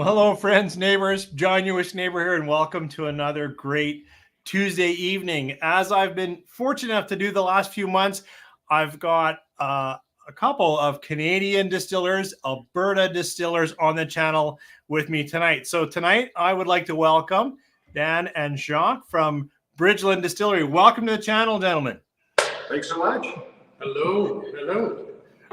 Well, hello, friends, neighbors. John Jewish neighbor here, and welcome to another great Tuesday evening. As I've been fortunate enough to do the last few months, I've got a couple of Canadian distillers, Alberta distillers on the channel with me tonight. So tonight, I would like to welcome Dan and Jacques from Bridgeland Distillery. Welcome to the channel, gentlemen. Thanks so much. Hello. Hello.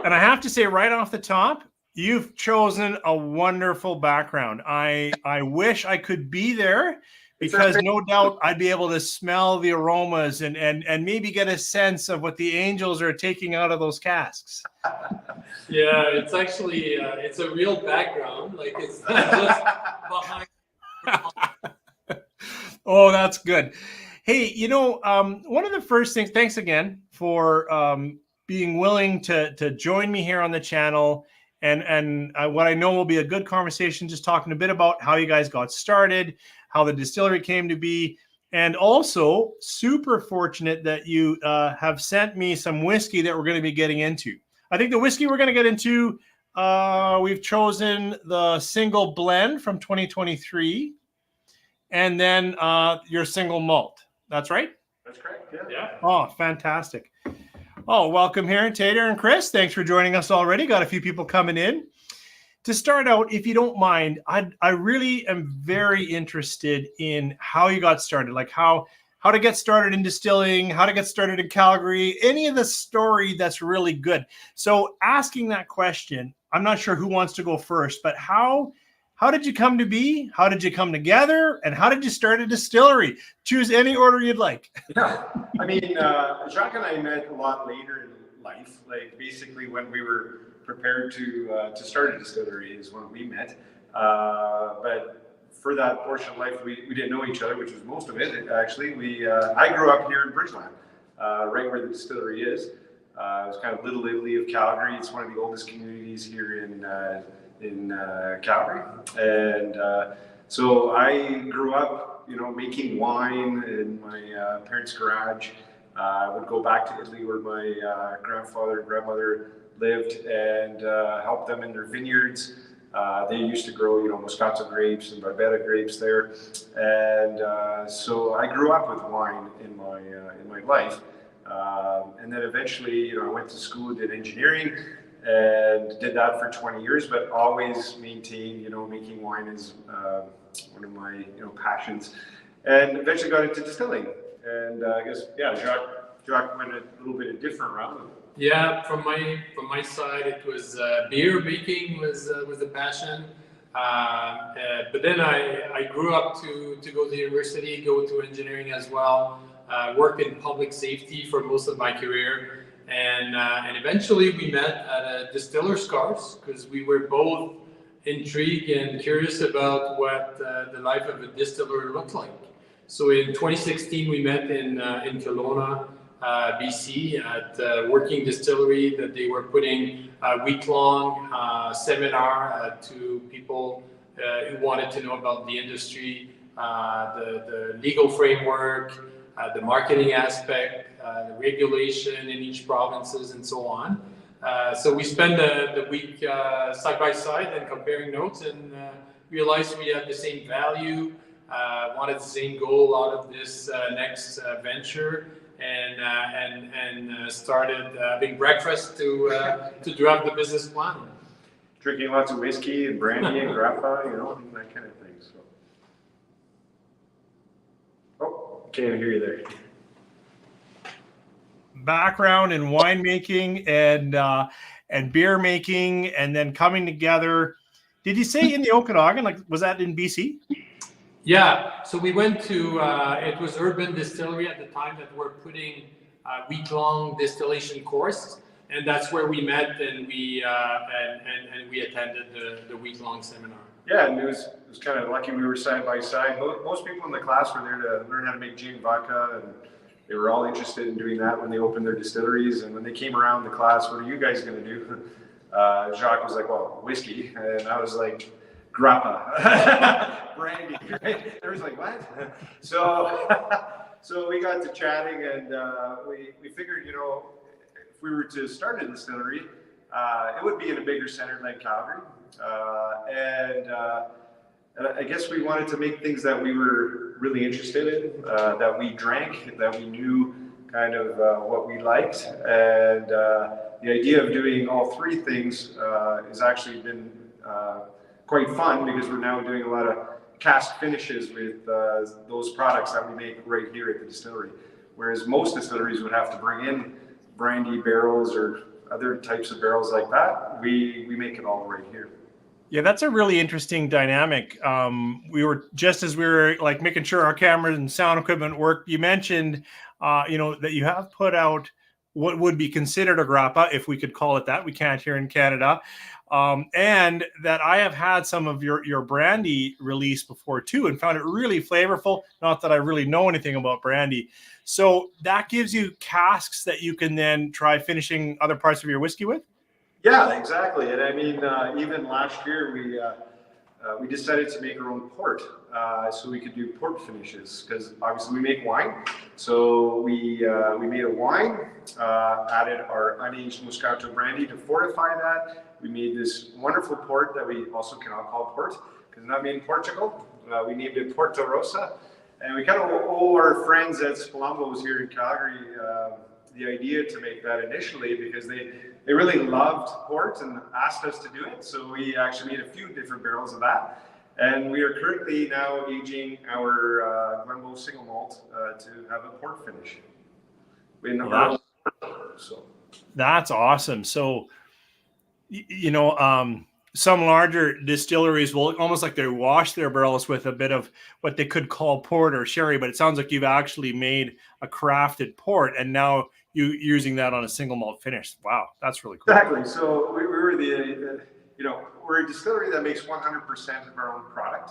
And I have to say right off the top, you've chosen a wonderful background. I wish I could be there because no doubt I'd be able to smell the aromas and maybe get a sense of what the angels are taking out of those casks. Yeah, it's actually it's a real background. Like it's not just behind. Oh, that's good. Hey, one of the first things. Thanks again for being willing to join me here on the channel. And what I know will be a good conversation, just talking a bit about how you guys got started, how the distillery came to be, and also super fortunate that you have sent me some whiskey that we're going to be getting into. I think the whiskey we're going to get into, we've chosen the single blend from 2023, and then your single malt. That's right? That's correct, yeah. Oh, fantastic. Oh, welcome here, Tater and Chris. Thanks for joining us already. Got a few people coming in. To start out, if you don't mind, I really am very interested in how you got started, like how to get started in distilling, how to get started in Calgary, any of the story that's really good. So asking that question, I'm not sure who wants to go first, but how did you come to be? How did you come together? And how did you start a distillery? Choose any order you'd like. Yeah, I mean, Jacques and I met a lot later in life. Like basically when we were prepared to start a distillery is when we met. But for that portion of life, we didn't know each other, which was most of it. Actually, I grew up here in Bridgeland, right where the distillery is. It was kind of Little Italy of Calgary. It's one of the oldest communities here in Calgary, and so I grew up, making wine in my parents' garage. I would go back to Italy where my grandfather and grandmother lived and help them in their vineyards. They used to grow, Moscato grapes and Barbera grapes there, and so I grew up with wine in my life. And then eventually, I went to school, did engineering, and did that for 20 years, but always maintained, making wine is one of my, passions, and eventually got into distilling. And I guess, yeah, Jacques went a little bit of different route. Yeah, from my side, it was beer making was a passion. But then I grew up to go to university, go to engineering as well, work in public safety for most of my career. And eventually we met at a distiller's course because we were both intrigued and curious about what the life of a distiller looked like. So in 2016 we met in Kelowna, BC, at a working distillery that they were putting a week-long seminar to people who wanted to know about the industry, the legal framework, the marketing aspect, the regulation in each provinces, and so on. So we spent the week side by side and comparing notes, and realized we had the same value, wanted the same goal out of this next venture, and started having breakfast to draft the business plan. Drinking lots of whiskey and brandy and grappa, that kind of thing. So. Oh, can't hear you there. Background in winemaking and beer making, and then coming together. Did you say in the Okanagan? Like, was that in BC? Yeah. So we went to it was Urban Distillery at the time that were putting a week-long distillation course, and that's where we met, and we attended the week-long seminar. Yeah, and it was kind of lucky we were side by side. Most people in the class were there to learn how to make gin vodka, and they were all interested in doing that when they opened their distilleries. And when they came around the class, what are you guys going to do? Jacques was like, well, whiskey. And I was like, grappa, brandy. Right? They was like, what? So we got to chatting, and we figured, if we were to start a distillery, it would be in a bigger center like Calgary. And I guess we wanted to make things that we were really interested in, that we drank, that we knew kind of what we liked. And the idea of doing all three things has actually been quite fun, because we're now doing a lot of cask finishes with those products that we make right here at the distillery. Whereas most distilleries would have to bring in brandy barrels or other types of barrels like that, we make it all right here. Yeah, that's a really interesting dynamic. We were just as we were like making sure our cameras and sound equipment worked. You mentioned, that you have put out what would be considered a grappa, if we could call it that. We can't here in Canada, and that I have had some of your brandy release before too, and found it really flavorful. Not that I really know anything about brandy, so that gives you casks that you can then try finishing other parts of your whiskey with. Yeah, exactly. And I mean, even last year we decided to make our own port, so we could do port finishes, because obviously we make wine. So we made a wine, added our unaged Moscato brandy to fortify that. We made this wonderful port that we also cannot call port because it's not made in Portugal. We named it Porto Rosa, and we kind of owe our friends at Spalumbo's here in Calgary the idea to make that initially, because they really loved port and asked us to do it. So we actually made a few different barrels of that. And we are currently now aging our Glenbow single malt to have a port finish. So That's awesome. So, some larger distilleries will almost like they wash their barrels with a bit of what they could call port or sherry, but it sounds like you've actually made a crafted port, and now you're using that on a single malt finish. Wow, that's really cool. Exactly. So we were we're a distillery that makes 100% of our own product,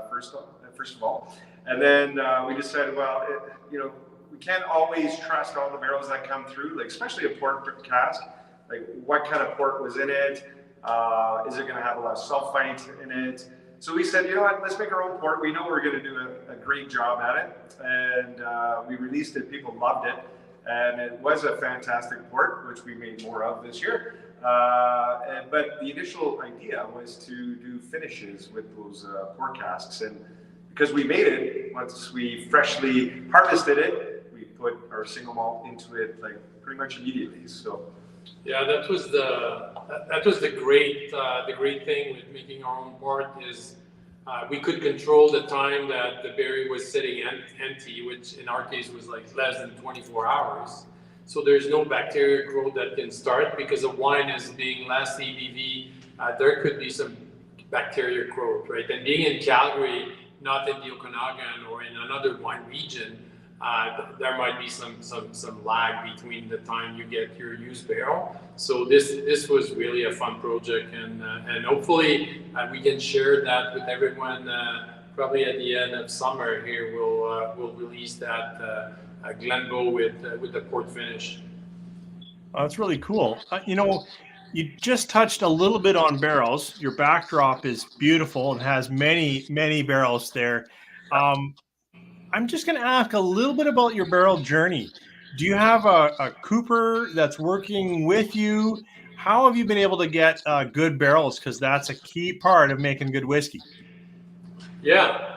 first of all. And then we decided, well, we can't always trust all the barrels that come through, like especially a port cask. Like, what kind of port was in it? Is it going to have a lot of sulfite in it? So we said, you know what, let's make our own port. We know we're going to do a great job at it. And we released it. People loved it. And it was a fantastic port, which we made more of this year. But the initial idea was to do finishes with those port casks. And because we made it, once we freshly harvested it, we put our single malt into it like pretty much immediately. So yeah, that was the great thing with making our own port is we could control the time that the berry was sitting empty, which in our case was like less than 24 hours. So there's no bacteria growth that can start, because the wine is being less ABV. There could be some bacteria growth, right? And being in Calgary, not in the Okanagan or in another wine region, there might be some lag between the time you get your used barrel. So this was really a fun project, and hopefully we can share that with everyone. Probably at the end of summer here, we'll release that Glenbow with the port finish. Oh, that's really cool. You just touched a little bit on barrels. Your backdrop is beautiful and has many, many barrels there. I'm just going to ask a little bit about your barrel journey. Do you have a cooper that's working with you? How have you been able to get good barrels? Because that's a key part of making good whiskey. Yeah.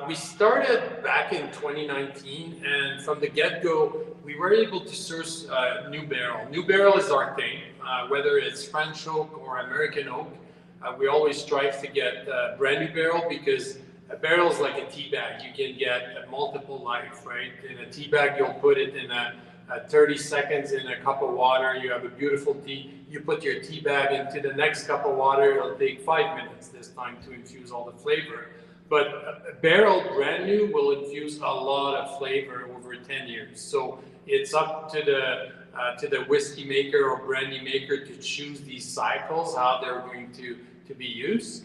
We started back in 2019, and from the get-go, we were able to source new barrel. New barrel is our thing, whether it's French oak or American oak. We always strive to get brand new barrel, because a barrel is like a tea bag. You can get a multiple life, right? In a tea bag, you'll put it in 30 seconds in a cup of water. You have a beautiful tea. You put your tea bag into the next cup of water. It'll take 5 minutes this time to infuse all the flavor. But a barrel brand new will infuse a lot of flavor over 10 years. So it's up to the whiskey maker or brandy maker to choose these cycles, how they're going to be used.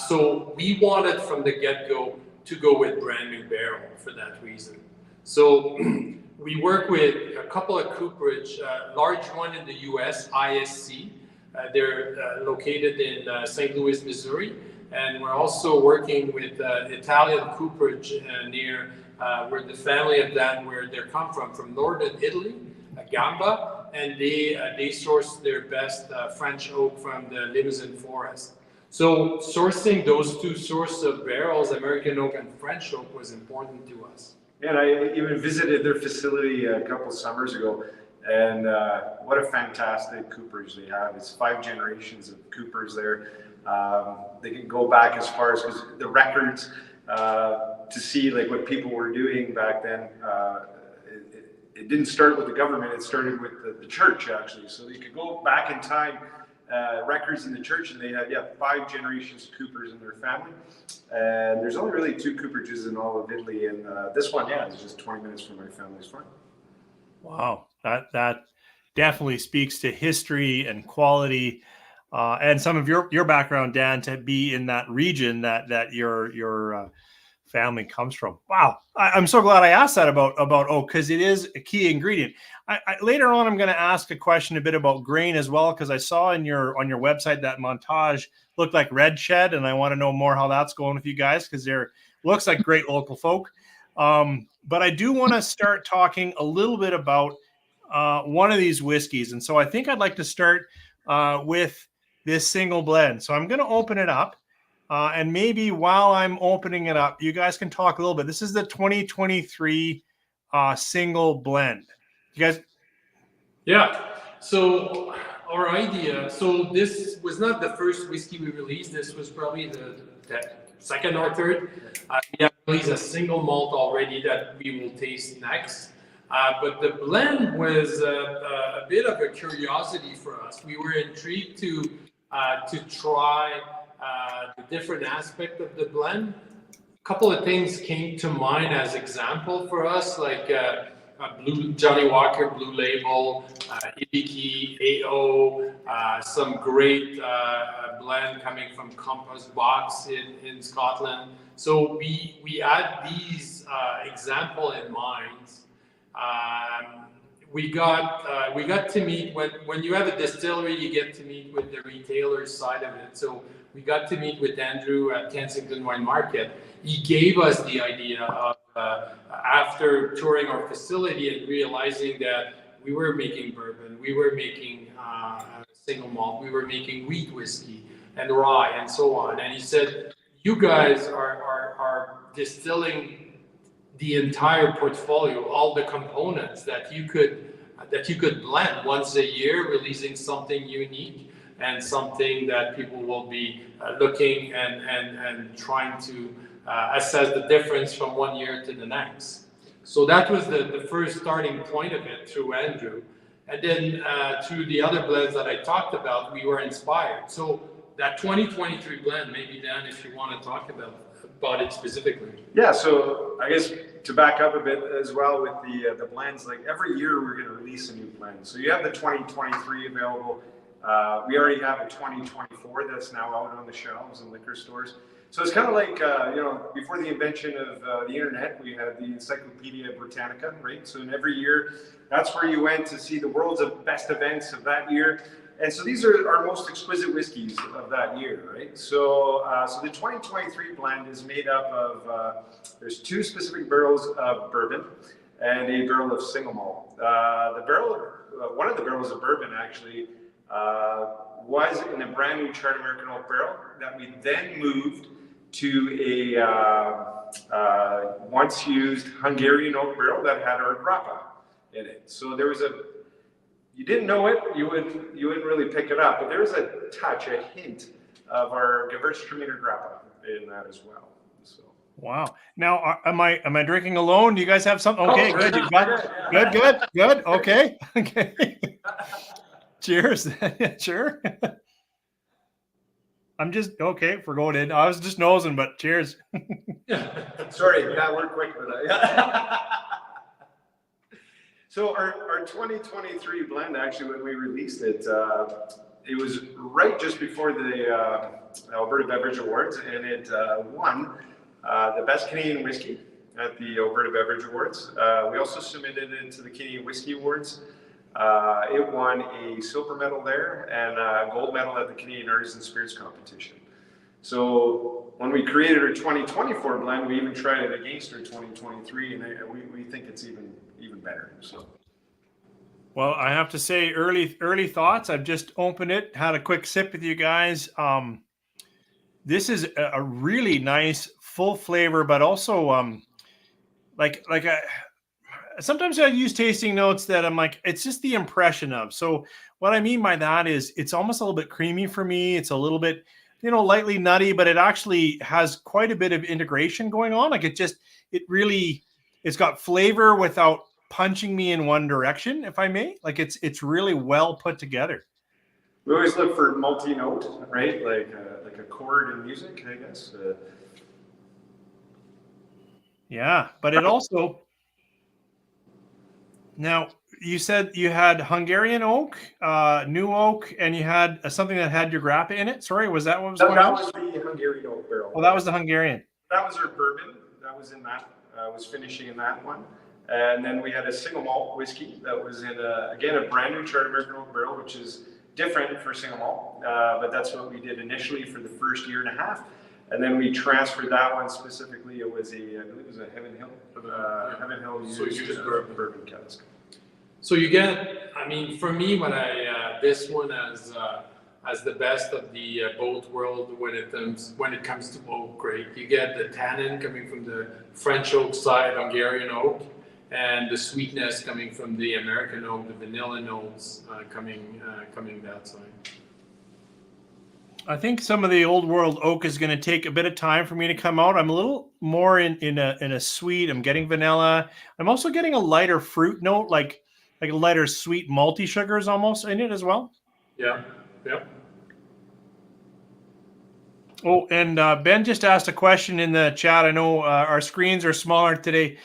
So we wanted from the get-go to go with brand new barrel for that reason. So we work with a couple of cooperage, large one in the US, ISC. They're located in St. Louis, Missouri. And we're also working with Italian cooperage near where the family of that, where they come from northern Italy, Gamba, and they source their best French oak from the Limousin forest. So sourcing those two sources of barrels, American oak and French oak, was important to us. And I even visited their facility a couple of summers ago, and what a fantastic cooperage they have. It's 5 generations of coopers there. They can go back as far as the records to see like what people were doing back then. It didn't start with the government, it started with the church actually. So you could go back in time, records in the church, and they had 5 generations of coopers in their family. And there's only really 2 cooperages in all of Italy, and this one, is just 20 minutes from my family's farm. Wow, that definitely speaks to history and quality, and some of your background, Dan, to be in that region that your family comes from. Wow, I'm so glad I asked that about oak, because it is a key ingredient. Later on, I'm going to ask a question a bit about grain as well, because I saw on your website that Montage looked like Red Shed, and I want to know more how that's going with you guys, because they're looks like great local folk. But I do want to start talking a little bit about one of these whiskeys, and so I think I'd like to start with this single blend. So I'm going to open it up. And maybe while I'm opening it up, you guys can talk a little bit. This is the 2023 single blend. You guys? Yeah. So our idea, so this was not the first whiskey we released. This was probably the second or third. We have released a single malt already that we will taste next. But the blend was a bit of a curiosity for us. We were intrigued to try the different aspect of the blend. A couple of things came to mind as example for us, like Johnny Walker Blue Label, Ibiki, AO, some great blend coming from Compass Box in Scotland. So we had these example in mind. We got to meet when you have a distillery, you get to meet with the retailer side of it. So we got to meet with Andrew at Kensington Wine Market. He gave us the idea of after touring our facility and realizing that we were making bourbon, we were making single malt, we were making wheat whiskey and rye and so on. And he said, "You guys are distilling the entire portfolio, all the components that you could blend once a year, releasing something unique and something that people will be looking and trying to assess the difference from one year to the next." So that was the first starting point of it through Andrew. And then through the other blends that I talked about, we were inspired. So that 2023 blend, maybe Dan, if you want to talk about it specifically. Yeah, so I guess to back up a bit as well with the blends, like every year we're going to release a new blend. So you have the 2023 available. We already have a 2024 that's now out on the shelves in liquor stores. So it's kind of like, before the invention of the internet, we had the Encyclopedia Britannica, right? So in every year, that's where you went to see the world's best events of that year. And so these are our most exquisite whiskeys of that year, right? So the 2023 blend is made up of, there's 2 specific barrels of bourbon and a barrel of single malt. One of the barrels of bourbon actually was in a brand new Chartered American Oak barrel that we then moved to a once used Hungarian oak barrel that had our grappa in it. So there was you didn't know it, you wouldn't really pick it up, but there was a touch, a hint of our Gewürztraminer grappa in that as well. So. Wow. Now, am I drinking alone? Do you guys have something? Okay, good. You've got good. Okay. Okay. Cheers. Sure. I'm just okay for going in. I was just nosing, but cheers. Sorry, that worked quick for that. So our 2023 blend, actually, when we released it, it was right just before the Alberta Beverage Awards, and it won the Best Canadian Whiskey at the Alberta Beverage Awards. We also submitted it to the Canadian Whiskey Awards. It won a silver medal there and a gold medal at the Canadian Artisan Spirits Competition. So when we created our 2024 blend, we even tried it against our 2023, and we think it's even better. So. Well, I have to say, early thoughts. I've just opened it, had a quick sip with you guys. this is a really nice full flavor, but also sometimes I use tasting notes that I'm like, it's just the impression of. So what I mean by that is it's almost a little bit creamy for me. It's a little bit, lightly nutty, but it actually has quite a bit of integration going on. Like it's got flavor without punching me in one direction, if I may. Like it's really well put together. We always look for multi-note, right? Like a chord in music, I guess. Yeah, but it also. Now, you said you had Hungarian oak, new oak, and you had something that had your grappa in it. Sorry, was that what was going on? That was the Hungarian oak barrel. Oh, that was the Hungarian. That was our bourbon. That was in that. Was finishing in that one. And then we had a single malt whiskey that was in, a brand new charred American oak barrel, which is different for single malt. But that's what we did initially for the first year and a half. And then we transferred that one specifically. It was I believe it was a Heaven Hill. Heaven Hill used bourbon cask. So you get, I mean, for me, when this one as the best of the both world when it comes to oak, great. You get the tannin coming from the French oak side, Hungarian oak, and the sweetness coming from the American oak, the vanilla notes coming that side. I think some of the old world oak is going to take a bit of time for me to come out. I'm a little more in a sweet. I'm getting vanilla. I'm also getting a lighter fruit note, like a lighter sweet malty sugars almost in it as well. Yeah. Oh, and Ben just asked a question in the chat. I know our screens are smaller today.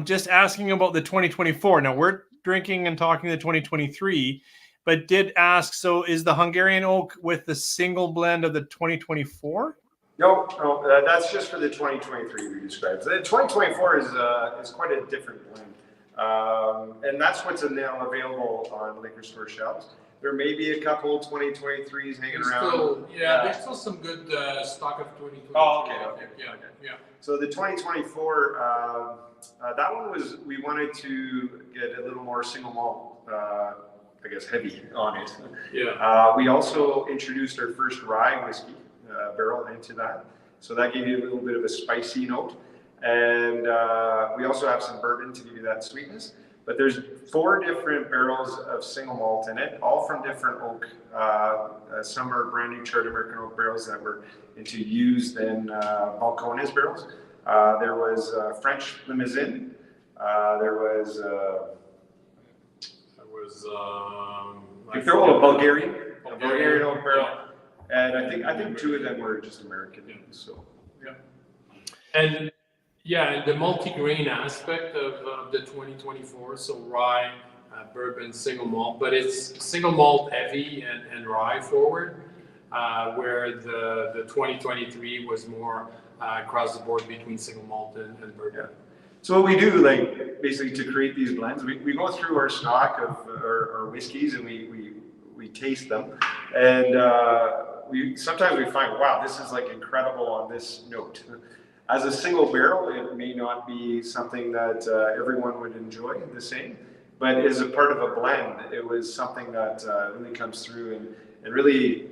Just asking about the 2024. Now we're drinking and talking the 2023. But did ask, so is the Hungarian oak with the single blend of the 2024? No, that's just for the 2023 we described. The 2024 is quite a different blend. And that's what's now available on liquor store shelves. There may be a couple 2023s hanging around. There's still some good stock of 2023. Oh, okay. Yeah. So the 2024, that one we wanted to get a little more single malt, heavy on it. Yeah. We also introduced our first rye whiskey barrel into that. So that gave you a little bit of a spicy note. And we also have some bourbon to give you that sweetness. But there's 4 different barrels of single malt in it, all from different oak. Some are brand new charred American oak barrels that were into used and Balcones barrels. There was French Limousin. There was Bulgarian oak barrel, and I think 2 of them were just American. So and the multi-grain aspect of the 2024. So rye, bourbon, single malt, but it's single malt heavy and rye forward, where the 2023 was more across the board between single malt and bourbon. Yeah. So what we do, like basically to create these blends, we go through our stock of our whiskeys and we taste them, and sometimes we find, wow, this is like incredible on this note. As a single barrel, it may not be something that everyone would enjoy the same, but as a part of a blend, it was something that really comes through and really,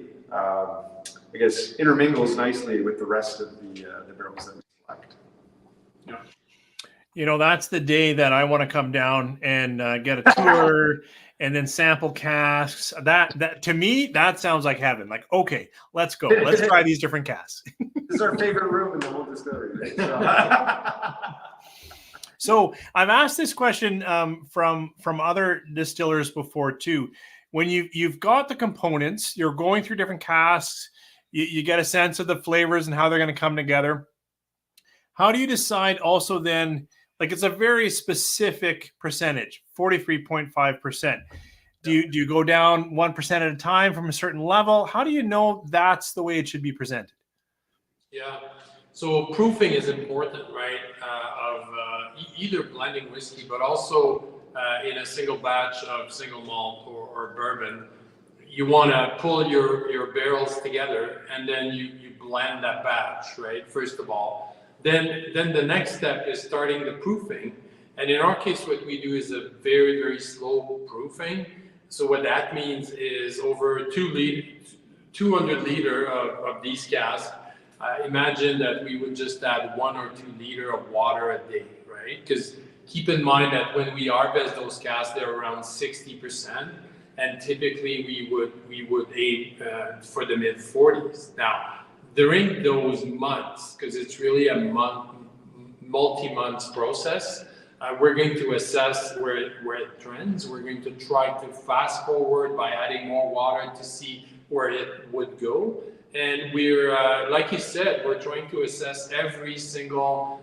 intermingles nicely with the rest of the barrels that we select. Yeah. That's the day that I want to come down and get a tour and then sample casks. That to me, that sounds like heaven. Like, okay, let's go. Let's try these different casks. This is our favorite room in the whole distillery. Right? So I've asked this question from other distillers before too. When you've got the components, you're going through different casks, you get a sense of the flavors and how they're going to come together. How do you decide also then, like it's a very specific percentage, 43.5%. Do you go down 1% at a time from a certain level? How do you know that's the way it should be presented? Yeah, so proofing is important, right? Of either blending whiskey, but also in a single batch of single malt or bourbon, you want to pull your barrels together and then you blend that batch, right? First of all. Then the next step is starting the proofing. And in our case, what we do is a very, very slow proofing. So what that means is over 200 liter of these casks, imagine that we would just add 1 or 2 liters of water a day, right? Because keep in mind that when we harvest those casks, they're around 60%, and typically we would aim for the mid 40s. Now, during those months, because it's really a multi-month process, we're going to assess where it trends. We're going to try to fast forward by adding more water to see where it would go. And we're, like you said, we're trying to assess every single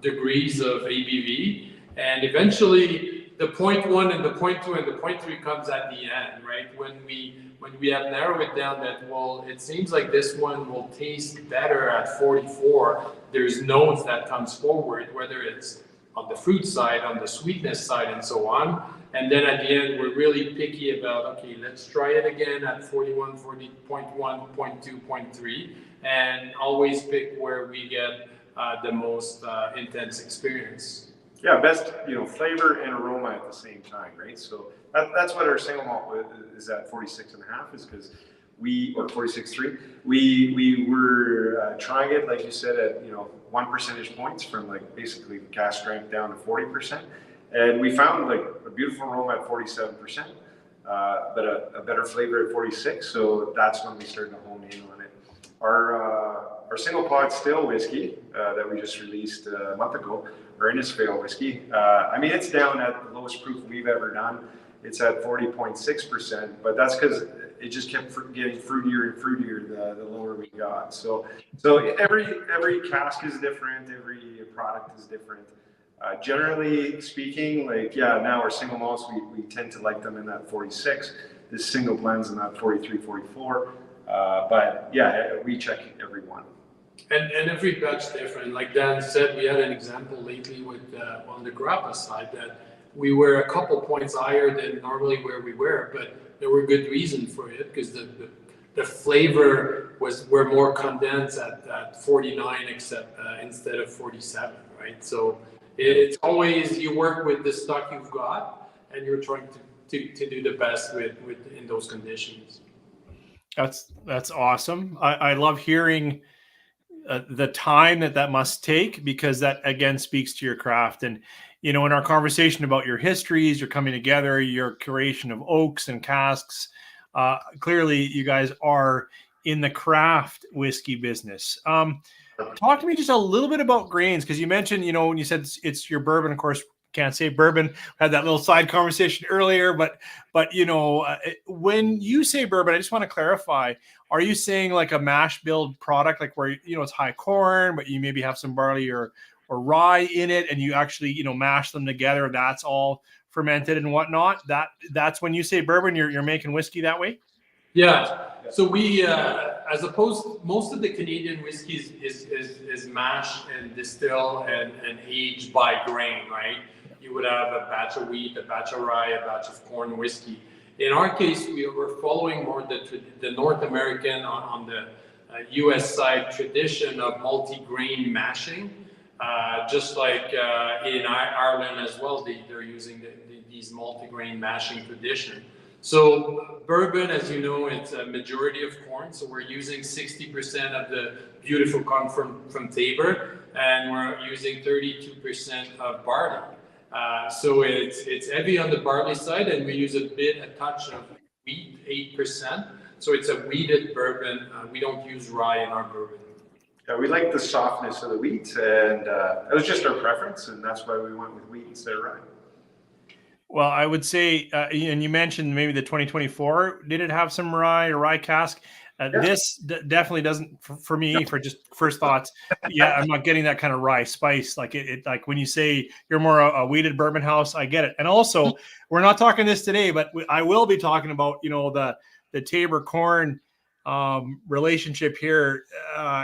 degrees of ABV. And eventually the 0.1 and the 0.2 and the 0.3 comes at the end, right? When we have narrowed it down that, well, it seems like this one will taste better at 44. There's notes that comes forward, whether it's on the fruit side, on the sweetness side, and so on. And then at the end, we're really picky about, okay, let's try it again at 41, 40.1, 0.2, 0.3, and always pick where we get the most intense experience. Yeah, best, flavor and aroma at the same time, right? So that's what our single malt is at 46.5, is because or 46.3, we were trying it, like you said, at 1 percentage points from like basically cask strength down to 40%, and we found like a beautiful aroma at 47%, but a better flavor at 46. So that's when we started to hone in on it. Our single pot still whiskey that we just released a month ago, our Innisfail whiskey. I mean, it's down at the lowest proof we've ever done. It's at 40.6%, but that's because it just kept getting fruitier and fruitier the lower we got. So every cask is different, every product is different. Generally speaking, now our single malts, we tend to like them in that 46. This single blends in that 43, 44. But yeah, we check every one. And every batch different. Like Dan said, we had an example lately with on the grappa side that we were a couple points higher than normally where we were, but there were good reasons for it, because the flavor were more condensed at 49 instead of 47, right? So it's always, you work with the stock you've got, and you're trying to do the best with in those conditions. That's awesome. I love hearing the time that must take, because that again speaks to your craft. And in our conversation about your histories, your coming together, your curation of oaks and casks, clearly you guys are in the craft whiskey business. Talk to me just a little bit about grains, because you mentioned, when you said it's your bourbon, of course, can't say bourbon. Had that little side conversation earlier, but when you say bourbon, I just want to clarify: are you saying like a mash bill product, like where it's high corn, but you maybe have some barley or rye in it, and you actually mash them together? That's all fermented and whatnot. That's when you say bourbon, you're making whiskey that way. Yeah. So we, as opposed, most of the Canadian whiskeys is mash and distill and aged by grain, right? You would have a batch of wheat, a batch of rye, a batch of corn whiskey. In our case, we were following more the North American on the U.S. side tradition of multi-grain mashing, just like in Ireland as well. They're using these multi-grain mashing tradition. So bourbon, as you know, it's a majority of corn. So we're using 60% of the beautiful corn from Tabor, and we're using 32% of barley. So it's heavy on the barley side, and we use a touch of wheat, 8%. So it's a wheated bourbon. We don't use rye in our bourbon. Yeah, we like the softness of the wheat, and it was just our preference, and that's why we went with wheat instead of rye. Well, I would say, and you mentioned maybe the 2024, did it have some rye or rye cask? Yeah. This definitely doesn't, for me, for just first thoughts. Yeah, I'm not getting that kind of rye spice. Like it like when you say you're more a wheated bourbon house, I get it. And also, we're not talking this today, but I will be talking about, the Tabor corn relationship here.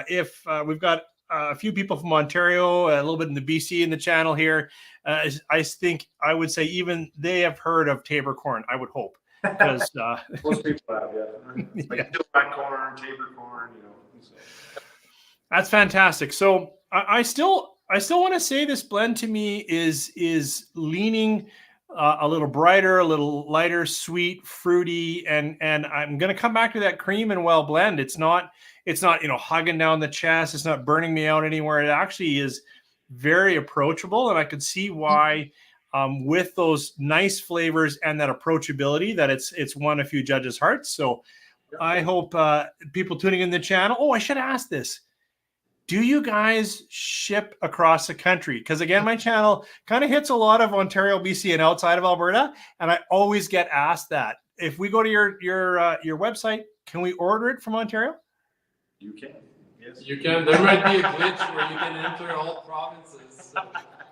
If we've got a few people from Ontario, a little bit in the BC in the channel here, I think I would say even they have heard of Tabor corn. I would hope, because most people have, yeah. Like black corn, Tabor corn, So. That's fantastic. So I still want to say this blend to me is leaning a little brighter, a little lighter, sweet, fruity, and I'm going to come back to that cream and well blend. It's not hugging down the chest. It's not burning me out anywhere. It actually is very approachable, and I could see why with those nice flavors and that approachability that it's won a few judges' hearts. So I hope people tuning in the channel. Oh, I should ask this. Do you guys ship across the country? Because again, my channel kind of hits a lot of Ontario, BC, and outside of Alberta, and I always get asked that. If we go to your website, can we order it from Ontario? You can. Yes. You can. There might be a glitch where you can enter all provinces. So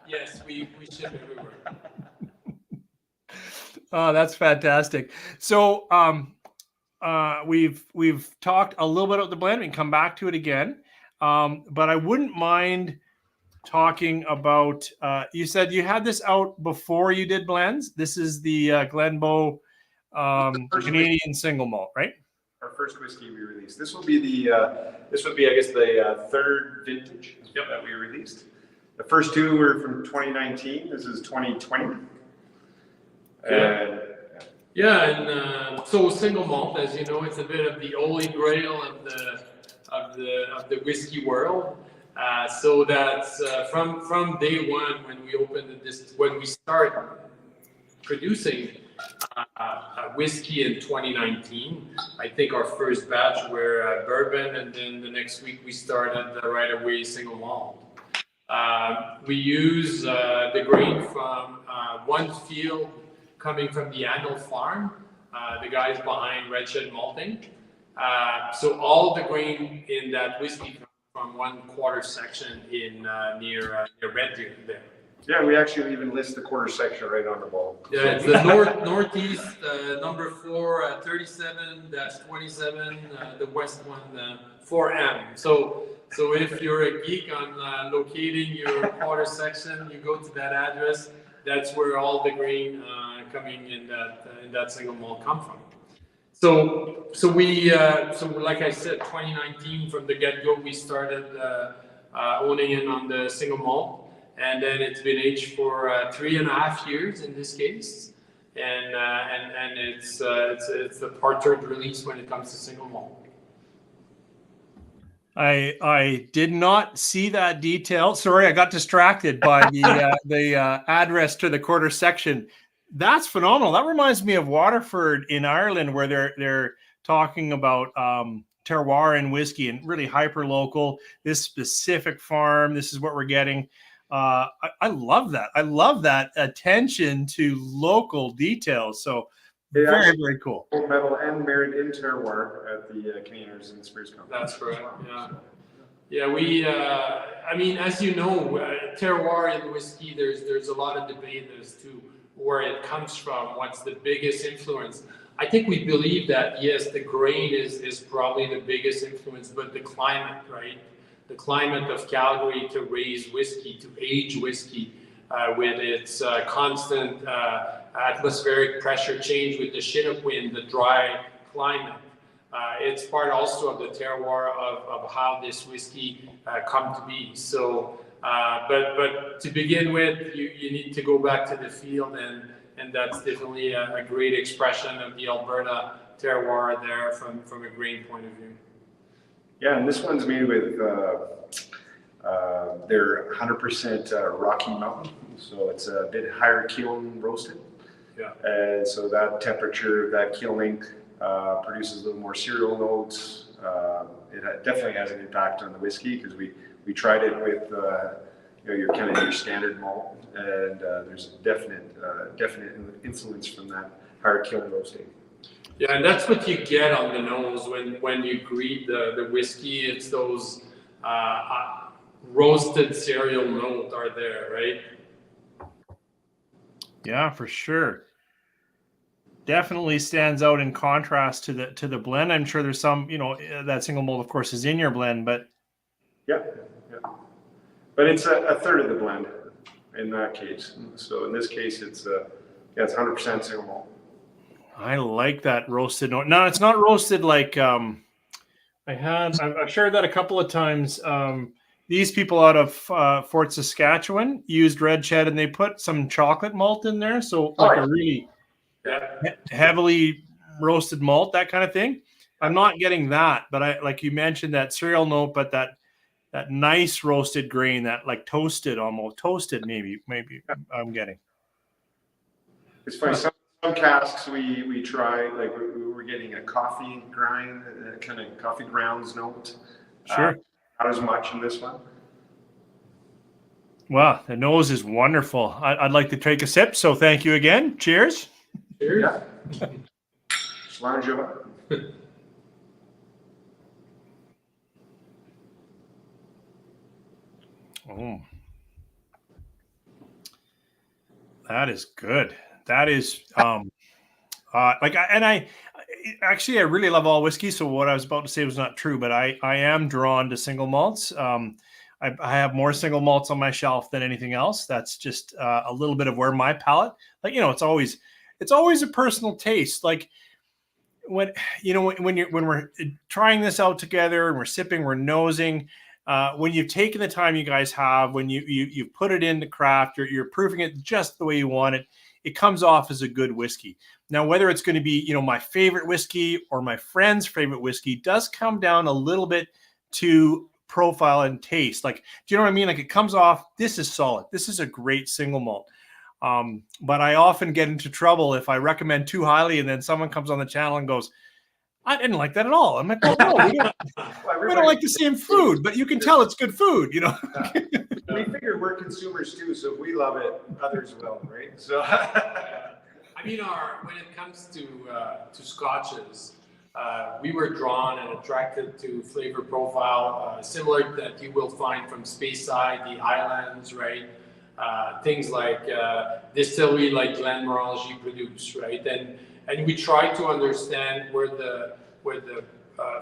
yes, we ship everywhere. Oh, that's fantastic. So we've talked a little bit about the blend. We can come back to it again. But I wouldn't mind talking about, you said you had this out before you did blends. This is the Glenbow Canadian single malt, right? Our first whiskey we released. This will be I guess the third vintage that we released. The first two were from 2019. This is 2020. So single malt, as you know, it's a bit of the holy grail of the whiskey world. So that's from day one when we start producing whiskey in 2019. I think our first batch were bourbon, and then the next week we started right away single malt. We use the grain from one field coming from the Annual Farm, the guys behind Red Shed Malting. So all the grain in that whiskey comes from one quarter section in near Red Deer there. Yeah, we actually even list the quarter section right on the ball. Yeah, it's the northeast, number 4, 37-27, the west one, 4M. So if you're a geek on locating your quarter section, you go to that address. That's where all the grain coming in that single malt come from. So like I said, 2019 from the get-go, we started owning in on the single malt. And then it's been aged for 3.5 years in this case, and it's the part-third release when it comes to single malt. I did not see that detail. Sorry, I got distracted by the address to the quarter section. That's phenomenal. That reminds me of Waterford in Ireland, where they're talking about terroir and whiskey and really hyper local. This specific farm. This is what we're getting. I love that. I love that attention to local details. So very, very cool. Gold medal and merit in terroir at the Canadian and Spirits Conference. That's correct. Yeah. We. I mean, as you know, terroir in whiskey, there's a lot of debate as to where it comes from. What's the biggest influence? I think we believe that yes, the grain is probably the biggest influence, but the climate, right? The climate of Calgary to raise whiskey, to age whiskey, with its constant atmospheric pressure change with the Chinook wind, the dry climate. It's part also of the terroir of how this whiskey come to be. So, but to begin with, you need to go back to the field, and that's definitely a great expression of the Alberta terroir there from a grain point of view. Yeah, and this one's made with they're 100% Rocky Mountain, so it's a bit higher kiln roasted. Yeah. And so that temperature, that kilning produces a little more cereal notes. It definitely has an impact on the whiskey because we tried it with your kind of your standard malt, and there's a definite influence from that higher kiln roasting. Yeah, and that's what you get on the nose when you greet the whiskey. It's those roasted cereal notes are there, right? Yeah, for sure. Definitely stands out in contrast to the blend. I'm sure there's some, that single malt, of course, is in your blend, but yeah. But it's a third of the blend in that case. So in this case, it's 100% single malt. I like that roasted note. No, it's not roasted like I've shared that a couple of times. these people out of Fort Saskatchewan used red shed, and they put some chocolate malt in there, so like a really heavily roasted malt, that kind of thing. I'm not getting that, but I like you mentioned that cereal note, but that nice roasted grain, that like toasted, almost toasted, maybe I'm getting. It's funny. Some casks we try, like we were getting a coffee grind, kind of coffee grounds note. Sure. Not as much in this one. Wow, the nose is wonderful. I'd like to take a sip, so thank you again. Cheers. Cheers. Yeah. Slàinte. Oh, that is good. That is I really love all whiskey. So what I was about to say was not true, but I am drawn to single malts. I have more single malts on my shelf than anything else. That's just a little bit of where my palate, like, you know, it's always a personal taste. Like when we're trying this out together and we're sipping, we're nosing. When you've taken the time you guys have, when you've put it into craft, you're proofing it just the way you want it, it comes off as a good whiskey. Now, whether it's going to be, you know, my favorite whiskey or my friend's favorite whiskey does come down a little bit to profile and taste. Like, do you know what I mean? Like, it comes off, this is solid. This is a great single malt. But I often get into trouble if I recommend too highly and then someone comes on the channel and goes, I didn't like that at all. I'm like, well, no, we don't like the same food, but you can tell it's good food, you know. We figure we're consumers too, so if we love it, others will, right? So, I mean, when it comes to scotches, we were drawn and attracted to flavor profile similar that you will find from Speyside, the islands, right? Things like distillery like Glenmorangie produce, right? And we try to understand where the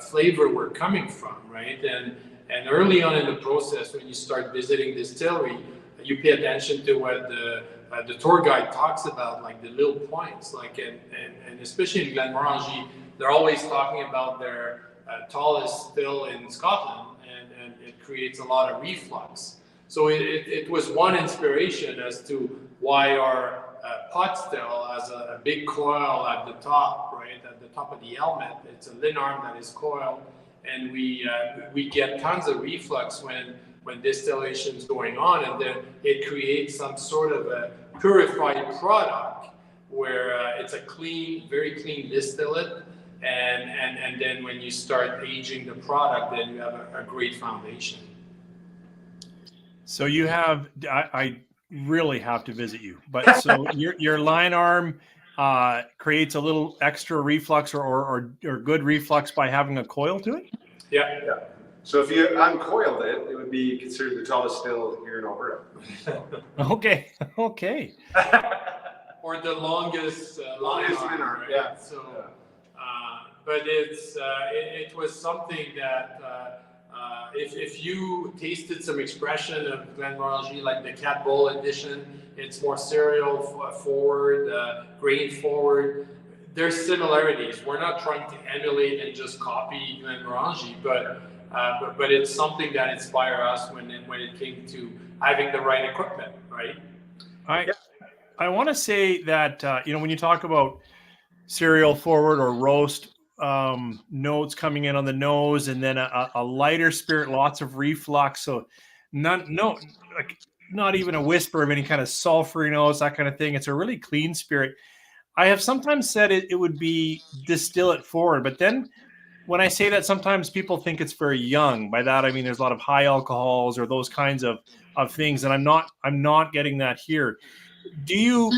flavor we're coming from, right? And early on in the process, when you start visiting distillery, you pay attention to what the tour guide talks about, like the little points, like and especially in Glenmorangie, they're always talking about their tallest still in Scotland, and it creates a lot of reflux. So it was one inspiration as to why our pot still has a big coil at the top, right? At the top of the helmet, it's a linarm that is coiled, and we get tons of reflux when distillation is going on, and then it creates some sort of a purified product where it's a clean, very clean distillate, and then when you start aging the product, then you have a great foundation. So you have, I really have to visit you, but so your line arm creates a little extra reflux or good reflux by having a coil to it? Yeah. So if you uncoiled it, it would be considered the tallest still here in Alberta. Okay. Or the longest line arm, right? Yeah. So, but it was something that if you tasted some expression of Glenmorangie, like the Cat Bowl edition, it's more cereal forward, grain forward. There's similarities. We're not trying to emulate and just copy Glenmorangie, but it's something that inspired us when it came to having the right equipment, right? I want to say that when you talk about cereal forward or roast notes coming in on the nose, and then a lighter spirit, lots of reflux, so not even a whisper of any kind of sulfury notes, that kind of thing. It's a really clean spirit. I have sometimes said it would be distillate forward, but then when I say that, sometimes people think it's very young. By that I mean there's a lot of high alcohols or those kinds of things, and I'm not getting that here. Do you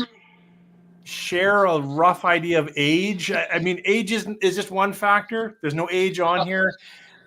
share a rough idea of age? I mean, age is just one factor. There's no age on here,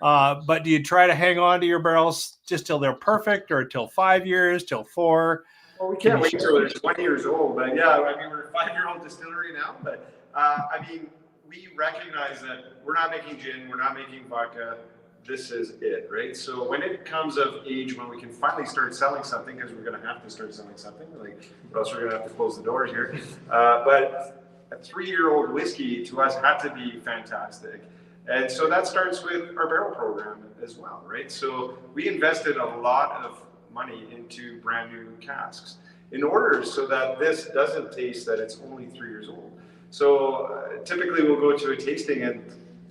but do you try to hang on to your barrels just till they're perfect, or till 5 years, till 4? Well, we can't wait till they're 20 years old, but yeah, I mean, we're a 5-year-old distillery now, but I mean, we recognize that we're not making gin, we're not making vodka. This is it, right? So when it comes of age, when we can finally start selling something, because we're going to have to start selling something, like, or else we're going to have to close the doors here. But a 3-year-old whiskey to us had to be fantastic. And so that starts with our barrel program as well, right? So we invested a lot of money into brand new casks in order so that this doesn't taste that it's only 3 years old. So typically we'll go to a tasting, and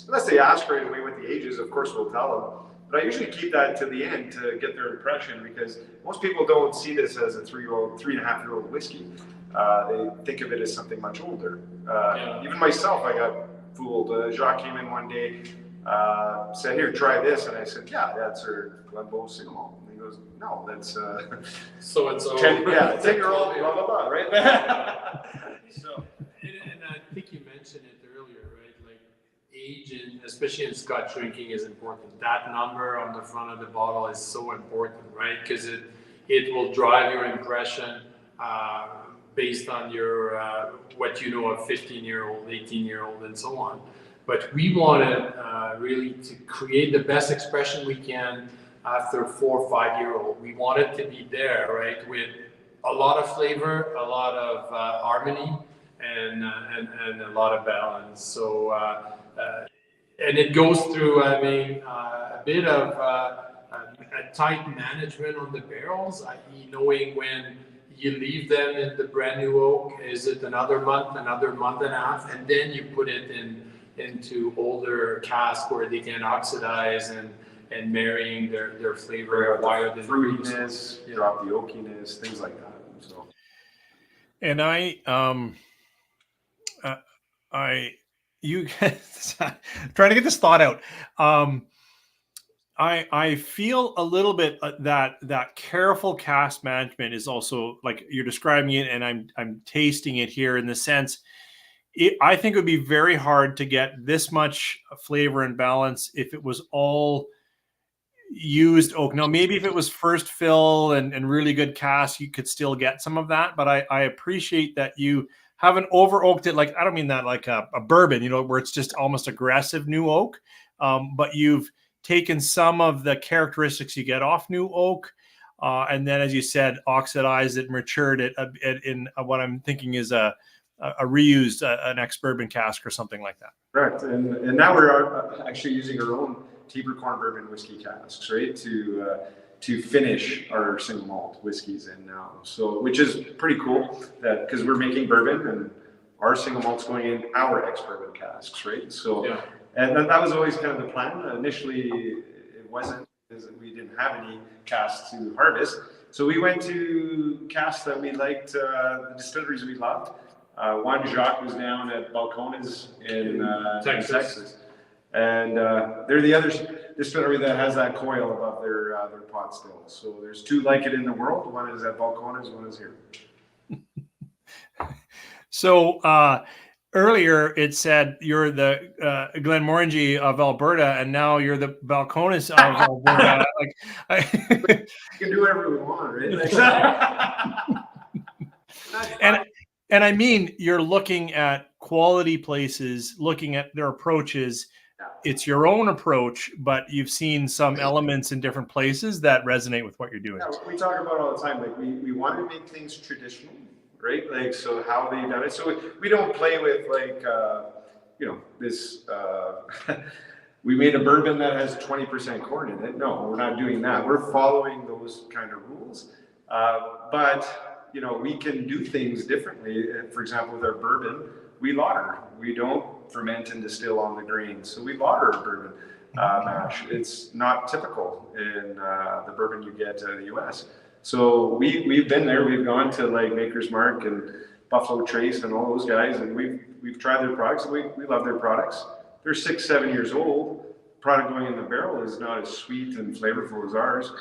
unless they ask right away what the age is, of course we'll tell them. But I usually keep that to the end to get their impression, because most people don't see this as a 3.5-year-old whiskey. They think of it as something much older. Even myself, I got fooled. Jacques came in one day, said, "Here, try this," and I said, "Yeah, that's our Glenbow single malt." And he goes, "No, that's so it's 10-year-old, blah blah blah," right? So, and I think you mentioned it earlier, right? Like age, especially in Scotch drinking, is important. That number on the front of the bottle is so important, right? Because it will drive your impression based on your what you know of 15-year-old, 18-year-old, and so on. But we wanted really to create the best expression we can after 4 or 5-year-old. We want it to be there, right, with a lot of flavor, a lot of harmony, and a lot of balance. So and it goes through, I mean, a bit of a tight management on the barrels, i.e. knowing when you leave them in the brand new oak, is it another month and a half, and then you put it into older casks where they can oxidize and marrying their flavor, acquire the fruitiness, drop the oakiness, things like that. So, and you trying to get this thought out. I feel a little bit that careful cask management is also, like you're describing it, and I'm tasting it here in the sense. I think it would be very hard to get this much flavor and balance if it was all used oak. Now, maybe if it was first fill and really good cask, you could still get some of that. But I appreciate that you haven't over oaked it. Like, I don't mean that like a bourbon, where it's just almost aggressive new oak. But you've taken some of the characteristics you get off new oak. And then, as you said, oxidized it, matured it in what I'm thinking is a reused an ex-bourbon cask or something like that. Correct, and now we're actually using our own Taber corn bourbon whiskey casks, right, to finish our single malt whiskeys in now. So, which is pretty cool, that because we're making bourbon and our single malt's going in our ex-bourbon casks, right? So, and that was always kind of the plan. Initially, it wasn't, because we didn't have any casks to harvest. So we went to casks that we liked, the distilleries we loved. One, Jacques, was down at Balcones in Texas. And they're the other distillery that has that coil above their pot still. So there's 2 like it in the world. One is at Balcones, one is here. So earlier it said you're the Glenmorangie of Alberta, and now you're the Balcones of Alberta. You can do whatever we want, right? And I mean, you're looking at quality places, looking at their approaches. It's your own approach, but you've seen some elements in different places that resonate with what you're doing. Yeah, we talk about all the time, like we want to make things traditional, right? Like, so how they've done it. So we don't play with like, this, we made a bourbon that has 20% corn in it. No, we're not doing that. We're following those kind of rules. But we can do things differently. For example, with our bourbon, we lauter. We don't ferment and distill on the grain. So we lauter our bourbon mash. It's not typical in the bourbon you get out of the US. So we've been there. We've gone to like Maker's Mark and Buffalo Trace and all those guys, and we've tried their products. We love their products. They're 6-7 years old. Product going in the barrel is not as sweet and flavorful as ours.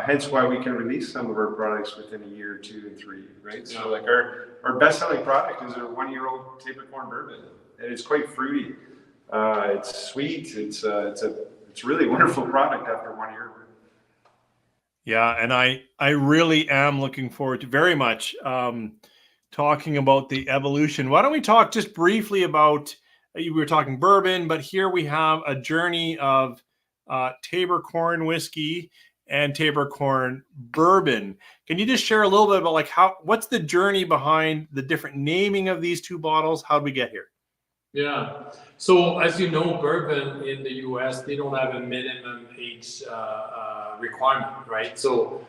Hence why we can release some of our products within 1 year, 2 and 3, right? So like our best-selling product is our 1-year-old Taber corn bourbon, and it's quite fruity. It's sweet. It's really wonderful product after 1 year. Yeah, and I really am looking forward to very much talking about the evolution. Why don't we talk just briefly about, we were talking bourbon, but here we have a journey of Taber corn whiskey and Taber corn bourbon. Can you just share a little bit about what's the journey behind the different naming of these 2 bottles? How did we get here? Yeah. So as you know, bourbon in the U.S., they don't have a minimum age requirement, right? So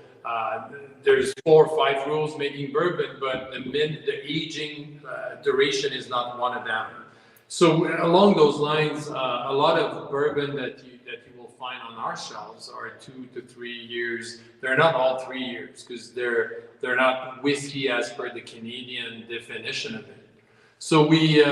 there's 4 or 5 rules making bourbon, but the aging duration is not one of them. So along those lines, a lot of bourbon that you will find on our shelves are 2 to 3 years. They're not all 3 years because they're not whiskey as per the Canadian definition of it. So we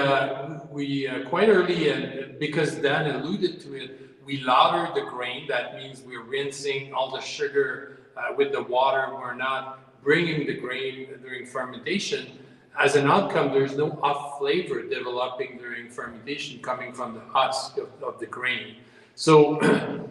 quite early, and because Dan alluded to it, we lauter the grain. That means we're rinsing all the sugar with the water. We're not bringing the grain during fermentation. As an outcome, there's no off flavor developing during fermentation coming from the husk of the grain. So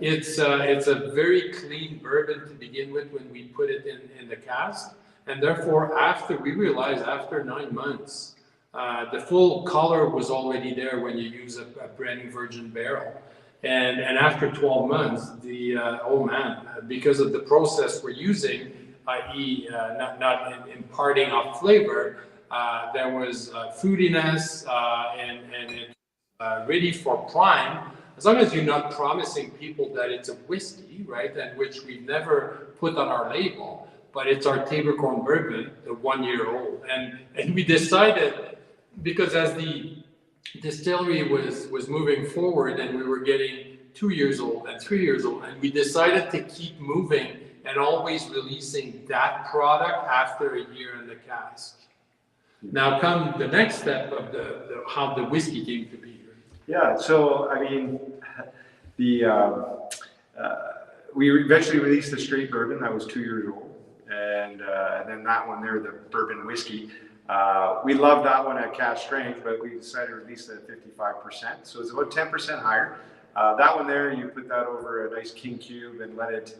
it's a very clean bourbon to begin with when we put it in the cask. And therefore, we realized after 9 months, the full color was already there when you use a brand new virgin barrel. And after 12 months, because of the process we're using, i.e. not imparting off flavor, there was fruitiness and it's ready for prime. As long as you're not promising people that it's a whiskey, right, and which we've never put on our label, but it's our table corn bourbon, the 1 year old. And we decided, because as the distillery was moving forward and we were getting 2 years old and 3 years old, and we decided to keep moving and always releasing that product after a year in the cask. Now come the next step of how the whiskey came to be. Yeah, so I mean, we eventually released the straight bourbon that was 2 years old, and then that one there, the bourbon whiskey. We loved that one at cask strength, but we decided to release it at 55%, so it's about 10% higher. That one there, you put that over a nice king cube and let it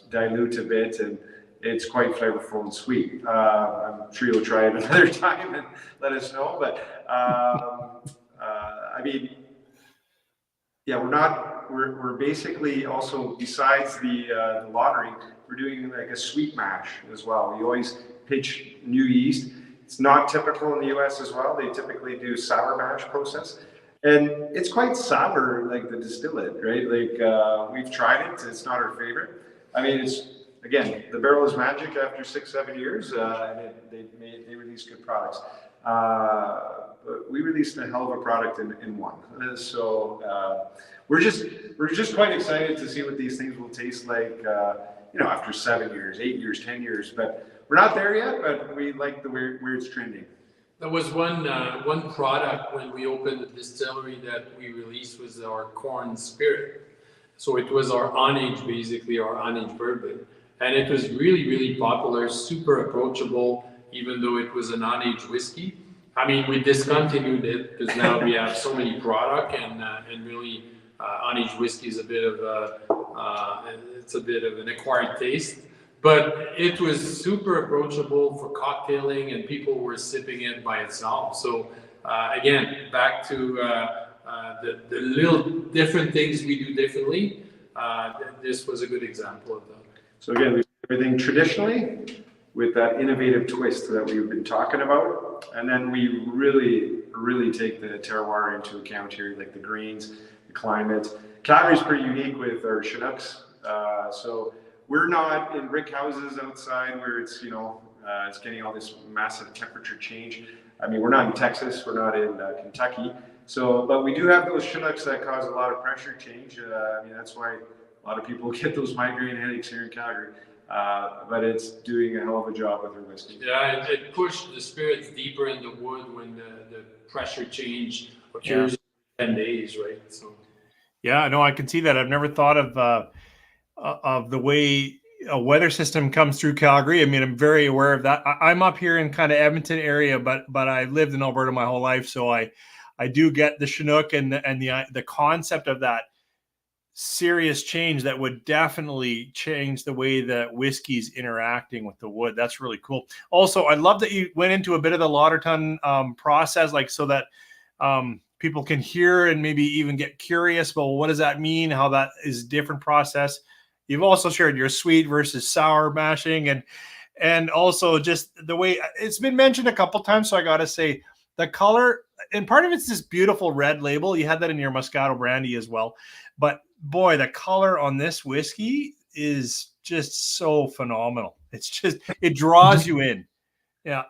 dilute a bit, and it's quite flavorful and sweet. I'm sure you'll try it another time and let us know. But I mean, yeah, we're basically also, besides the lautering, we're doing like a sweet mash as well. We always pitch new yeast. It's not typical in the US as well. They typically do sour mash process. And it's quite sour, like the distillate, right? Like we've tried it. It's not our favorite. I mean, again, the barrel is magic after 6-7 years, and they release good products. But we released a hell of a product in one. So we're just quite excited to see what these things will taste like, after 7 years, 8 years, 10 years. But we're not there yet, but we like the where it's trending. There was one product when we opened the distillery that we released was our corn spirit. So it was our on-age, basically our on-age bourbon. And it was really, really popular, super approachable, even though it was an on-age whiskey. I mean, we discontinued it because now we have so many product, and really on-age whiskey is a bit of an acquired taste. But it was super approachable for cocktailing, and people were sipping it by itself. So again, back to the little different things we do differently. This was a good example of that. So again, we do everything traditionally with that innovative twist that we've been talking about. And then we really, really take the terroir into account here, like the grains, the climate. Calgary is pretty unique with our Chinooks. So we're not in brick houses outside where it's, it's getting all this massive temperature change. I mean, we're not in Texas, we're not in Kentucky. So, but we do have those Chinooks that cause a lot of pressure change. I mean, that's why a lot of people get those migraine headaches here in Calgary. But it's doing a hell of a job with our whiskey. Yeah, it pushed the spirits deeper in the wood when the pressure change occurs in 10 days, right? So. Yeah, no, I can see that. I've never thought of the way a weather system comes through Calgary. I mean, I'm very aware of that. I'm up here in kind of Edmonton area, but I've lived in Alberta my whole life, so I do get the Chinook and the concept of that serious change that would definitely change the way that whiskey's interacting with the wood. That's really cool. Also, I love that you went into a bit of the Lauterton process, like so that people can hear and maybe even get curious. Well, what does that mean? How that is a different process. You've also shared your sweet versus sour mashing, and also just the way it's been mentioned a couple times. So I got to say, the color, and part of it's this beautiful red label. You had that in your Moscato brandy as well. But boy, the color on this whiskey is just so phenomenal. It's just, it draws you in. Yeah.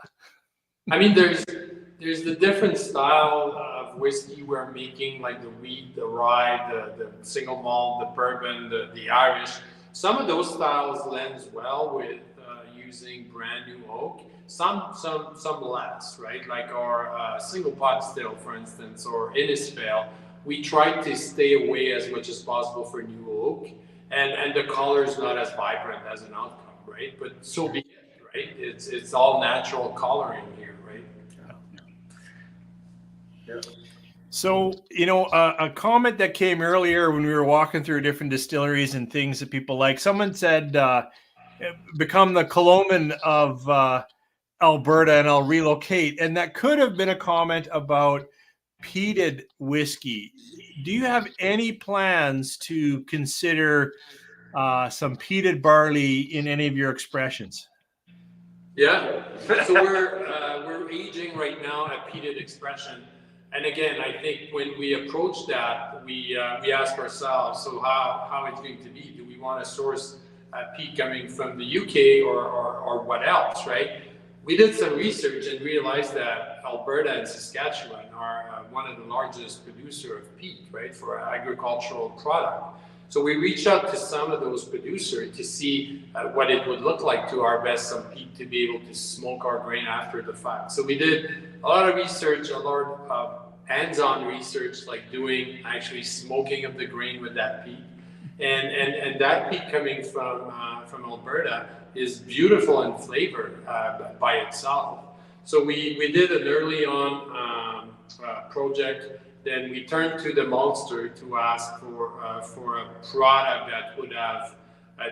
I mean, there's the different style of whiskey we're making, like the wheat, the rye, the single malt, the bourbon, the Irish. Some of those styles lends well with using brand new oak. Some less, right? Like our single pot still, for instance, or Innisfail. We try to stay away as much as possible for new oak, and the color is not as vibrant as an outcome, right? But so be it, right? It's all natural coloring here, right? Yeah. So, a comment that came earlier when we were walking through different distilleries and things that people like, someone said, become the Coloman of Alberta and I'll relocate. And that could have been a comment about peated whiskey. Do you have any plans to consider some peated barley in any of your expressions? Yeah. So we're aging right now at peated expression. And again, I think when we approach that, we ask ourselves, so how it's going to be? Do we want to source peat coming from the UK or what else, right? We did some research and realized that Alberta and Saskatchewan are one of the largest producer of peat, right, for agricultural product. So we reached out to some of those producers to see what it would look like to harvest some peat to be able to smoke our grain after the fact. So we did a lot of research, a lot of hands-on research, like doing actually smoking of the grain with that peat. And that peat coming from Alberta is beautiful in flavor by itself. So we did an early on project. Then we turned to the maltster to ask for a product that would have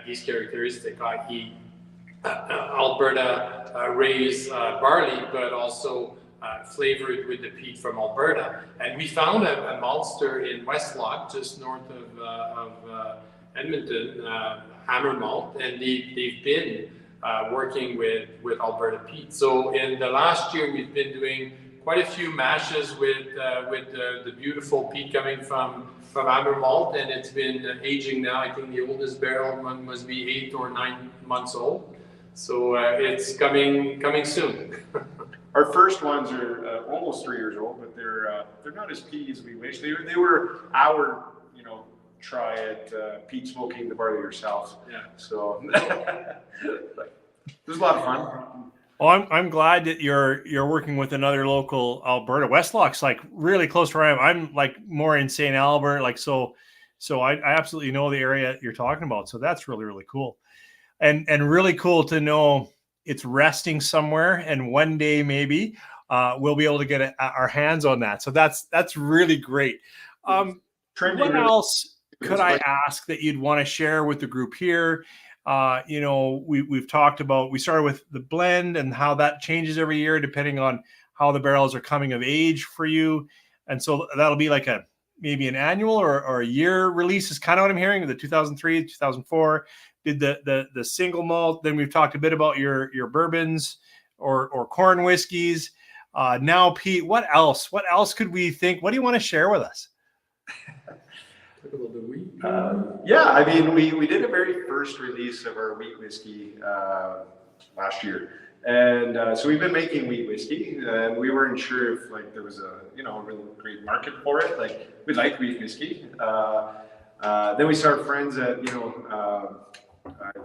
these characteristics, i.e. Alberta raised barley, but also flavored with the peat from Alberta. And we found a maltster in Westlock, just north of Edmonton, Hammer Malt, and they've been working with Alberta peat. So in the last year, we've been doing quite a few mashes with the beautiful peat coming from Hammer Malt, and it's been aging now. I think the oldest barrel must be 8 or 9 months old. So it's coming soon. Our first ones are almost 3 years old, but they're not as peaty as we wish. They were our try at peat smoking the barley yourself. Yeah. So it was a lot of fun. Well, I'm glad that you're working with another local Alberta. Westlock's like really close to where I am. I'm like more in St. Albert, like so I absolutely know the area you're talking about. So that's really, really cool. And really cool to know it's resting somewhere, and one day maybe we'll be able to get our hands on that. So that's really great. What else could I ask that you'd want to share with the group here? We've talked about, we started with the blend and how that changes every year depending on how the barrels are coming of age for you. And so that'll be like maybe an annual or a year release is kind of what I'm hearing. The 2003, 2004 did the single malt. Then we've talked a bit about your bourbons or corn whiskeys. Now, Pete, what else? What else could we think? What do you want to share with us? Yeah, I mean, we did a very first release of our wheat whiskey last year, and so we've been making wheat whiskey, and we weren't sure if there was a really great market for it. Like, we like wheat whiskey. Then we saw our friends at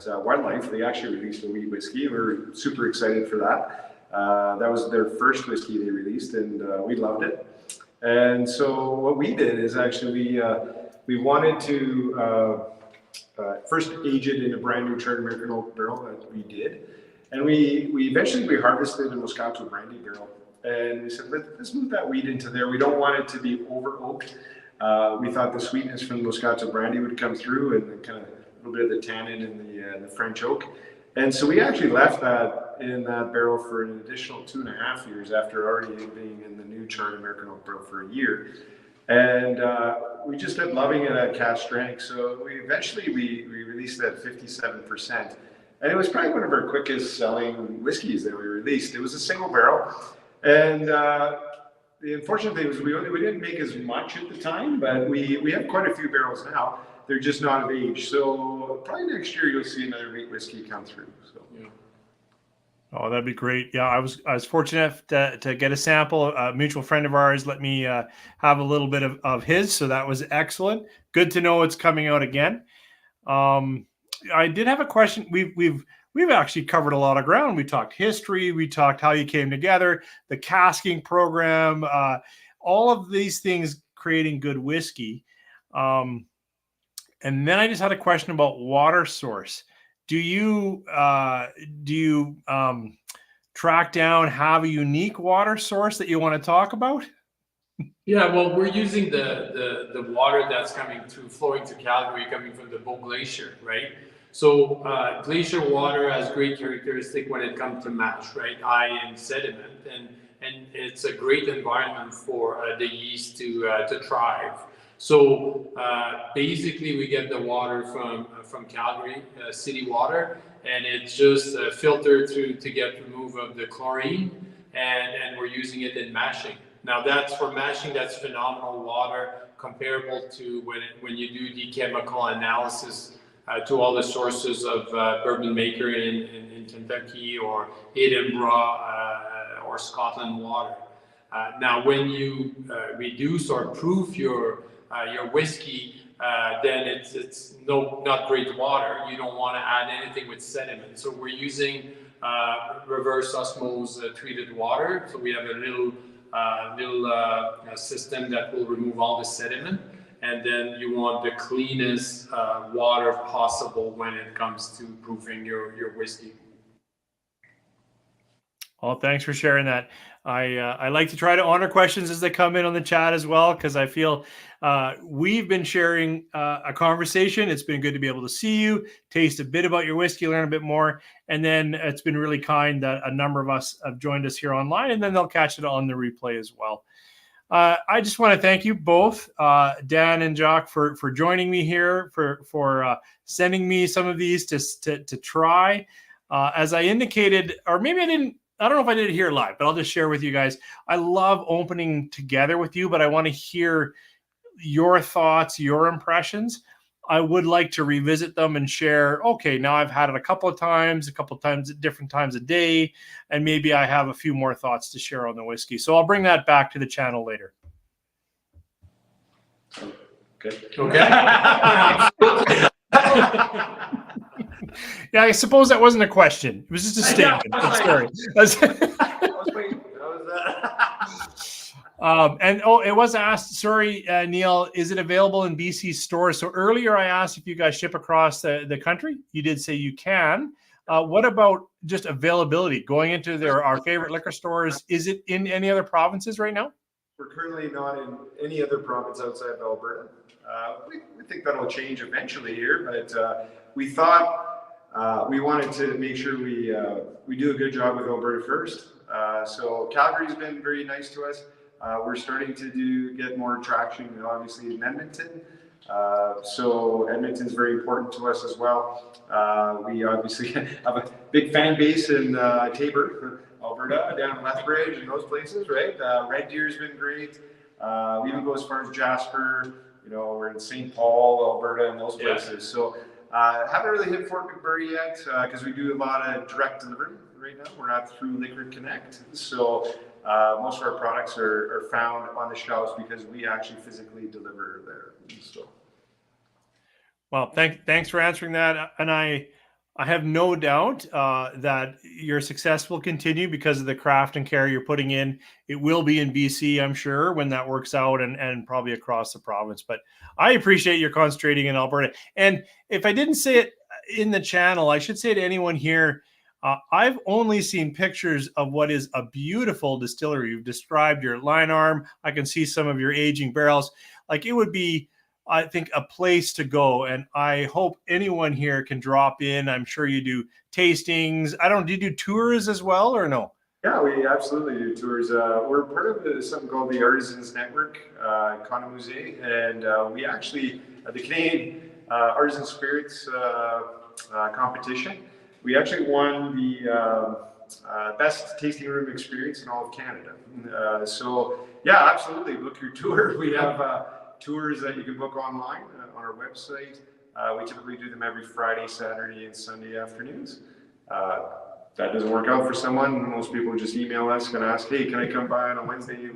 Wildlife. They actually released a wheat whiskey. We were super excited for that. That was their first whiskey they released, and we loved it. And so what we did is actually we wanted to first age it in a brand new Chartered American oak barrel that we did, and we eventually harvested a Moscato brandy barrel, and we said let's move that wheat into there. We don't want it to be over oaked. We thought the sweetness from the Moscato brandy would come through, and kind of a little bit of the tannin in the French oak, and so we actually left that in that barrel for an additional 2.5 years after already being in the new Chartered American oak barrel for a year. And we just kept loving it at cask strength. So we released it at 57%. And it was probably one of our quickest selling whiskeys that we released. It was a single barrel. And the unfortunate thing was we didn't make as much at the time, but we have quite a few barrels now. They're just not of age. So probably next year you'll see another wheat whiskey come through. So. Yeah. Oh, that'd be great. Yeah, I was fortunate to get a sample. A mutual friend of ours let me have a little bit of his, so that was excellent. Good to know it's coming out again. I did have a question. We've actually covered a lot of ground. We talked history. We talked how you came together, the casking program, all of these things creating good whiskey. And then I just had a question about water source. Do you track down, have a unique water source that you want to talk about? Yeah, well, we're using the water that's flowing to Calgary, coming from the Bow Glacier, right? So glacier water has great characteristic when it comes to mash, right? High in sediment, and it's a great environment for the yeast to thrive. So basically, we get the water from Calgary, city water, and it's just filtered through to get remove of the chlorine, and we're using it in mashing. Now that's for mashing, that's phenomenal water, comparable to when you do the chemical analysis to all the sources of bourbon maker in Kentucky or Edinburgh or Scotland water. Now when you reduce or proof your whiskey, then it's not great water. You don't want to add anything with sediment. So we're using reverse osmosis treated water. So we have a little system that will remove all the sediment, and then you want the cleanest water possible when it comes to proofing your whiskey. Well, thanks for sharing that. I like to try to honor questions as they come in on the chat as well, because I feel we've been sharing a conversation. It's been good to be able to see you, taste a bit about your whiskey, learn a bit more. And then it's been really kind that a number of us have joined us here online, and then they'll catch it on the replay as well. I just want to thank you both, Dan and Jacques, for joining me here, for sending me some of these to try. As I indicated, or maybe I didn't, I don't know if I did it here live, but I'll just share with you guys. I love opening together with you, but I want to hear your thoughts, your impressions. I would like to revisit them and share, okay, now I've had it a couple of times at different times a day, and maybe I have a few more thoughts to share on the whiskey. So I'll bring that back to the channel later. Okay. Yeah, I suppose that wasn't a question. It was just a statement. I'm sorry. And it was asked, sorry, Neil, is it available in BC stores? So earlier I asked if you guys ship across the country. You did say you can. What about just availability? Going into our favorite liquor stores, is it in any other provinces right now? We're currently not in any other province outside of Alberta. We think that'll change eventually here, but we thought we wanted to make sure we do a good job with Alberta first. So Calgary's been very nice to us. We're starting to get more traction, obviously, in Edmonton. So Edmonton's very important to us as well. We obviously have a big fan base in Taber, Alberta, down in Lethbridge and those places, right? Red Deer's been great. We even go as far as Jasper. We're in St. Paul, Alberta, and those places. Yeah. So haven't really hit Fort McMurray yet because we do a lot of direct delivery right now. We're not through Liquid Connect. So most of our products are found on the shelves because we actually physically deliver there. So. Well, thanks for answering that. And I have no doubt that your success will continue because of the craft and care you're putting in. It will be in BC, I'm sure, when that works out, and probably across the province. But I appreciate your concentrating in Alberta. And if I didn't say it in the channel, I should say to anyone here, I've only seen pictures of what is a beautiful distillery. You've described your line arm. I can see some of your aging barrels. Like, it would be, I think, a place to go. And I hope anyone here can drop in. I'm sure you do tastings. Do you do tours as well, or no? Yeah, we absolutely do tours. We're part of something called the Artisans Network, Musée, and we actually, the Canadian Artisan Spirits competition, we actually won best tasting room experience in all of Canada. So yeah, absolutely, book your tour. We have tours that you can book online on our website. We typically do them every Friday, Saturday, and Sunday afternoons. That doesn't work out for someone. Most people just email us and ask, hey, can I come by on a Wednesday?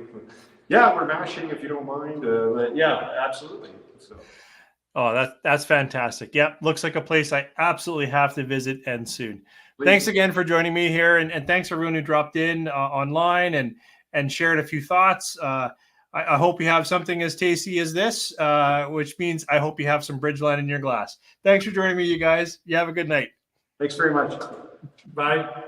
Yeah, we're mashing if you don't mind. But yeah, absolutely. So. Oh, that's fantastic. Yeah, looks like a place I absolutely have to visit, and soon. Please. Thanks again for joining me here, and thanks for everyone who dropped in online and shared a few thoughts. I hope you have something as tasty as this, which means I hope you have some Bridgeland in your glass. Thanks for joining me, you guys. You have a good night. Thanks very much. Bye.